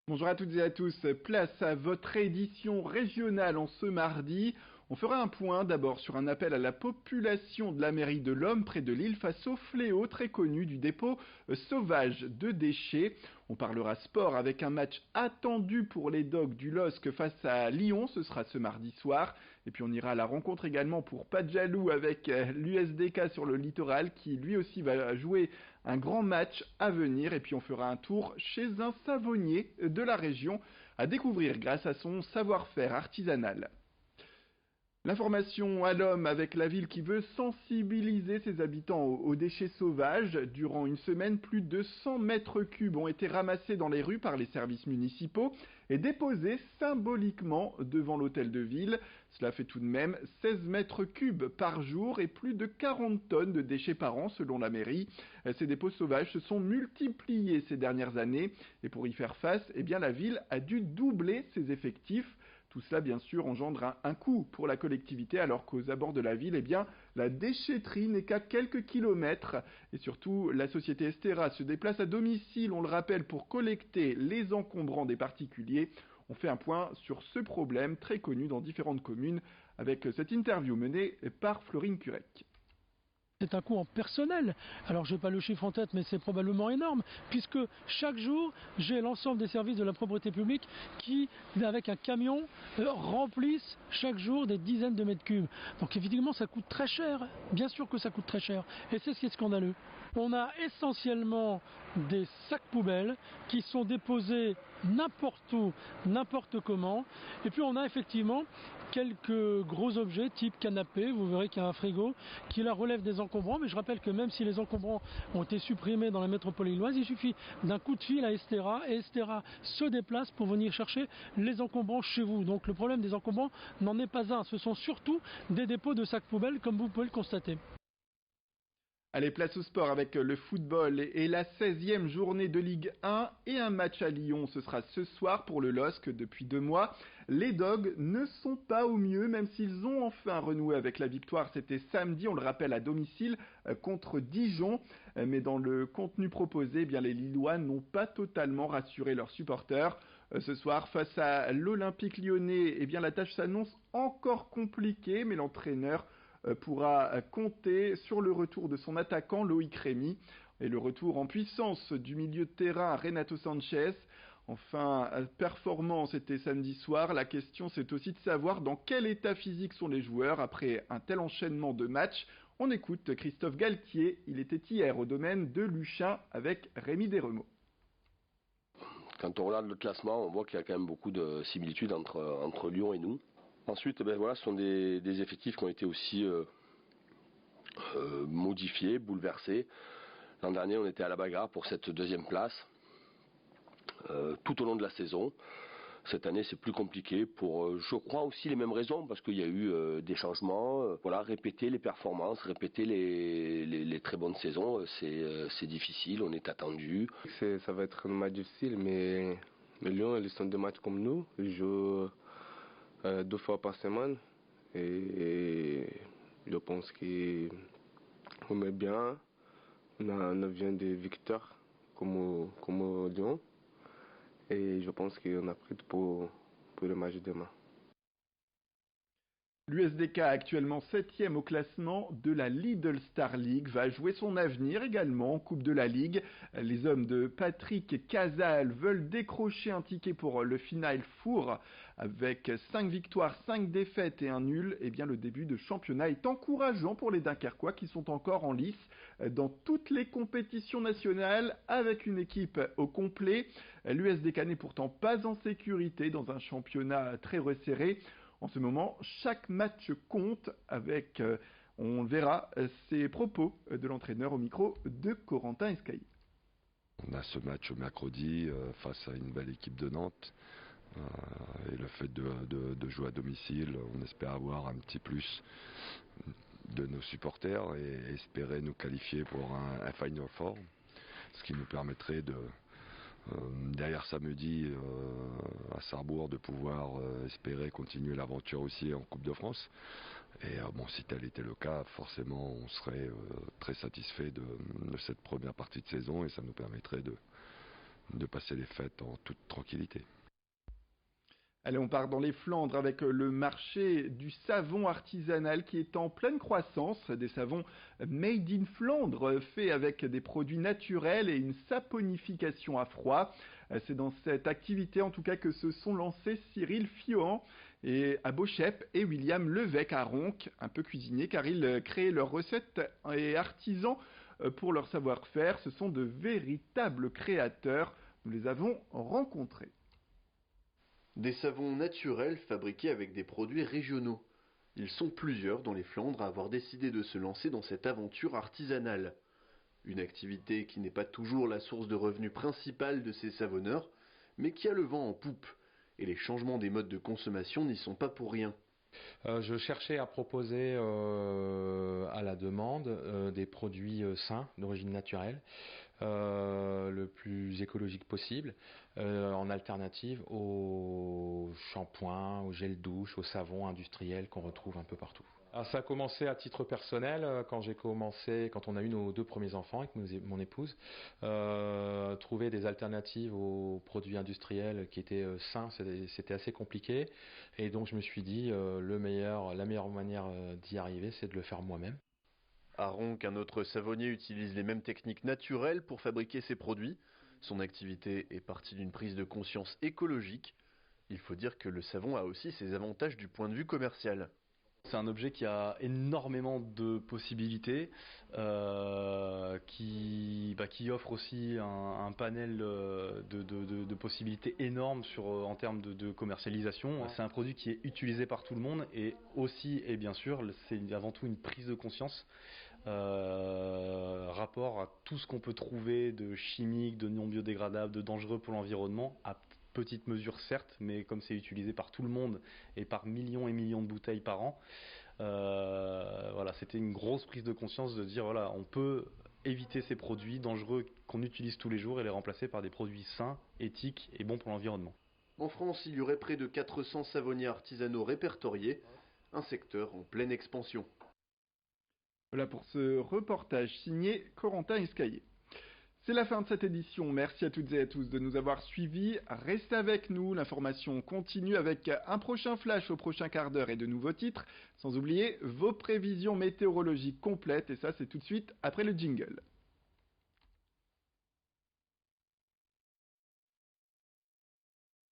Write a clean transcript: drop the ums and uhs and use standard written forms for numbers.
Bonjour à toutes et à tous, place à votre édition régionale en ce mardi. On fera un point d'abord sur un appel à la population de la mairie de l'Homme près de Lille face au fléau très connu du dépôt sauvage de déchets. On parlera sport avec un match attendu pour les Dogs du LOSC face à Lyon, ce sera ce mardi soir. Et puis on ira à la rencontre également pour pas de jaloux avec l'USDK sur le littoral qui lui aussi va jouer un grand match à venir. Et puis on fera un tour chez un savonnier de la région à découvrir grâce à son savoir-faire artisanal. L'information à l'homme avec la ville qui veut sensibiliser ses habitants aux déchets sauvages. Durant une semaine, plus de 100 mètres cubes ont été ramassés dans les rues par les services municipaux et déposés symboliquement devant l'hôtel de ville. Cela fait tout de même 16 mètres cubes par jour et plus de 40 tonnes de déchets par an selon la mairie. Ces dépôts sauvages se sont multipliés ces dernières années et pour y faire face, la ville a dû doubler ses effectifs. Tout cela, bien sûr, engendre un coût pour la collectivité, alors qu'aux abords de la ville, la déchetterie n'est qu'à quelques kilomètres. Et surtout, la société Estera se déplace à domicile, on le rappelle, pour collecter les encombrants des particuliers. On fait un point sur ce problème très connu dans différentes communes, avec cette interview menée par Florine Curec. C'est un coût en personnel. Alors je n'ai pas le chiffre en tête, mais c'est probablement énorme, puisque chaque jour, j'ai l'ensemble des services de la propriété publique qui, avec un camion, remplissent chaque jour des dizaines de mètres cubes. Donc évidemment, ça coûte très cher. Bien sûr que ça coûte très cher. Et c'est ce qui est scandaleux. On a essentiellement des sacs poubelles qui sont déposés n'importe où, n'importe comment. Et puis on a effectivement quelques gros objets type canapé, vous verrez qu'il y a un frigo qui là relève des encombrants, mais je rappelle que même si les encombrants ont été supprimés dans la métropole lilloise, il suffit d'un coup de fil à Estera et Estera se déplace pour venir chercher les encombrants chez vous. Donc le problème des encombrants n'en est pas un, ce sont surtout des dépôts de sacs poubelles comme vous pouvez le constater. Allez, place au sport avec le football et la 16e journée de Ligue 1 et un match à Lyon. Ce sera ce soir pour le LOSC depuis 2 mois. Les Dogs ne sont pas au mieux, même s'ils ont enfin renoué avec la victoire. C'était samedi, on le rappelle, à domicile contre Dijon. Mais dans le contenu proposé, les Lillois n'ont pas totalement rassuré leurs supporters. Ce soir, face à l'Olympique lyonnais, la tâche s'annonce encore compliquée, mais l'entraîneur pourra compter sur le retour de son attaquant Loïc Rémy et le retour en puissance du milieu de terrain Renato Sanchez. Enfin, performant, c'était samedi soir. La question, c'est aussi de savoir dans quel état physique sont les joueurs après un tel enchaînement de matchs. On écoute Christophe Galtier. Il était hier au domaine de Luchin avec Rémi Desremeaux. Quand on regarde le classement, on voit qu'il y a quand même beaucoup de similitudes entre Lyon et nous. Ensuite, ce sont des effectifs qui ont été aussi modifiés, bouleversés. L'an dernier, on était à la bagarre pour cette deuxième place tout au long de la saison. Cette année, c'est plus compliqué pour, je crois, aussi les mêmes raisons, parce qu'il y a eu des changements. Répéter les performances, répéter les très bonnes saisons, c'est difficile, on est attendu. Ça va être un match difficile, mais Lyon, ils sont 2 matchs comme nous. Ils jouent 2 fois par semaine et je pense qu'on est bien. On vient de victoires comme Lyon et je pense qu'on a pris pour le match de demain. L'USDK, actuellement 7e au classement de la Lidl Star League, va jouer son avenir également en Coupe de la Ligue. Les hommes de Patrick Casal veulent décrocher un ticket pour le Final Four. Avec 5 victoires, 5 défaites et un nul, le début de championnat est encourageant pour les Dunkerquois qui sont encore en lice dans toutes les compétitions nationales avec une équipe au complet. L'USDK n'est pourtant pas en sécurité dans un championnat très resserré. En ce moment, chaque match compte avec, on verra, ces propos de l'entraîneur au micro de Corentin Escaï. On a ce match mercredi face à une belle équipe de Nantes. Et le fait de jouer à domicile, on espère avoir un petit plus de nos supporters et espérer nous qualifier pour un Final Four, ce qui nous permettrait derrière samedi à Sarrebourg de pouvoir espérer continuer l'aventure aussi en Coupe de France. Et si tel était le cas, forcément on serait très satisfait de cette première partie de saison et ça nous permettrait de passer les fêtes en toute tranquillité. Allez, on part dans les Flandres avec le marché du savon artisanal qui est en pleine croissance. Des savons made in Flandre, faits avec des produits naturels et une saponification à froid. C'est dans cette activité en tout cas que se sont lancés Cyril Fiohan et à Beauchep et William Levesque à Ronc, un peu cuisinier car ils créent leurs recettes et artisans pour leur savoir-faire. Ce sont de véritables créateurs. Nous les avons rencontrés. Des savons naturels fabriqués avec des produits régionaux. Ils sont plusieurs dans les Flandres à avoir décidé de se lancer dans cette aventure artisanale. Une activité qui n'est pas toujours la source de revenus principale de ces savonneurs, mais qui a le vent en poupe. Et les changements des modes de consommation n'y sont pas pour rien. Je cherchais à proposer à la demande des produits sains, d'origine naturelle, le plus écologique possible, en alternative aux shampoings, aux gels douche, aux savons industriels qu'on retrouve un peu partout. Alors, ça a commencé à titre personnel quand on a eu nos 2 premiers enfants avec mon épouse, trouver des alternatives aux produits industriels qui étaient sains, c'était assez compliqué, et donc je me suis dit la meilleure manière d'y arriver, c'est de le faire moi-même. À Ronc, un autre savonnier utilise les mêmes techniques naturelles pour fabriquer ses produits. Son activité est partie d'une prise de conscience écologique. Il faut dire que le savon a aussi ses avantages du point de vue commercial. C'est un objet qui a énormément de possibilités, qui offre aussi un panel de possibilités énormes en termes de commercialisation. C'est un produit qui est utilisé par tout le monde et aussi, et bien sûr, c'est avant tout une prise de conscience rapport à tout ce qu'on peut trouver de chimique, de non biodégradable, de dangereux pour l'environnement, à petite mesure certes, mais comme c'est utilisé par tout le monde et par millions et millions de bouteilles par an, voilà, c'était une grosse prise de conscience de dire voilà, on peut éviter ces produits dangereux qu'on utilise tous les jours et les remplacer par des produits sains, éthiques et bons pour l'environnement. En France, il y aurait près de 400 savonniers artisanaux répertoriés, un secteur en pleine expansion. Voilà pour ce reportage signé Corentin Escaillé. C'est la fin de cette édition. Merci à toutes et à tous de nous avoir suivis. Restez avec nous, l'information continue avec un prochain flash au prochain quart d'heure et de nouveaux titres. Sans oublier vos prévisions météorologiques complètes et ça c'est tout de suite après le jingle.